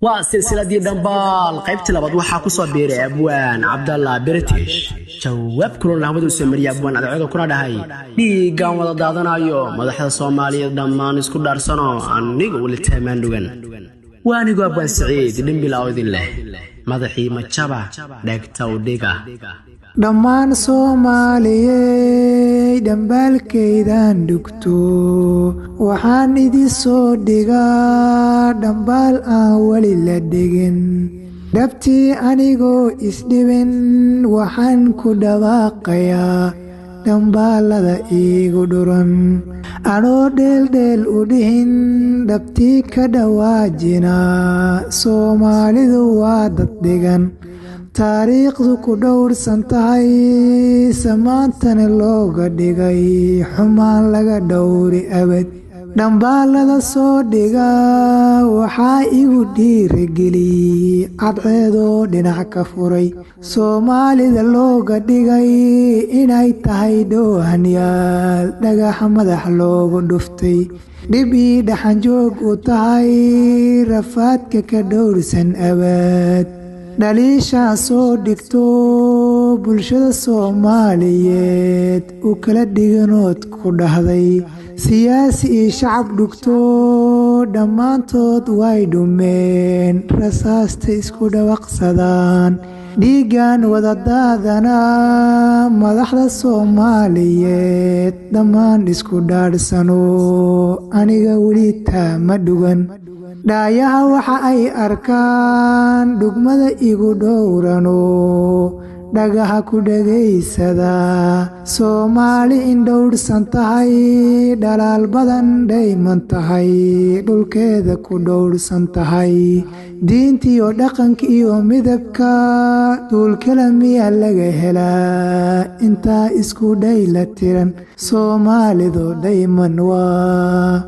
وسلسلة دنبال قيبت لبض وحا كسو بيري أبوان عبد الله بريتش جواب كلون لهمدو سمري أبوان أدعوذو كنا دهي دي قام وضا دادنا يوم مدحة الصومالية دمان اسكو دارسانو أنيقو والتهمان دوغن وانيقو أبوان سعيد دنبال أعوذ الله مدحي مجابا داكتاو ديقا dhammaan Soomaaliyey dambaalkeydaan dhugto waxaan idin soo dhigaa dhambaal aan wali la dhigin dhabtii anigoo isdhibin waxaan ku dhawaaqayaa dhambaalada iigu dhuran anoo dheeldheel u dhihin dhabtii ka dhawaajina Soomaalidu waa dad dhigan taariikhdu ku dhowrsan tahay samaantana looga dhigay xumaan laga dhowri abad dhambaalada soo dhiga waxaa igu dhiirigeliyey cadceedoo dhinac ka furay Soomaalida looga dhigay inay tahay dhoohanyaal dhagaxa madax loogu dhuftay dhib ii dhaxan joog u tahay rafaadka ka dhowrsan abad dhaliishaan soo dhigto bulshada Soomaaliyeed u kala dhiganood ku dhahday siyaasi iyo shacab dhugto dhammaantood way dhumeen rasaasta isku dhawaqsadaan dhiigaan wada daadana madaxda Soomaaliyeed dhammaan isku dhaadhsano aniga weli taa ma dhugan dhaayaha waxa ay arkaan dhugmada igu dhowrano dhagaha ku dhageysada Soomaali in dhowrsan tahay dhalaal badan dhayman tahay dhulkeeda ku dhowrsan tahay diintiyo dhaqanka iyo midabka dhulkala miyaa laga helaa intaa isku dhayla tiran Soomaalidu dhayman waa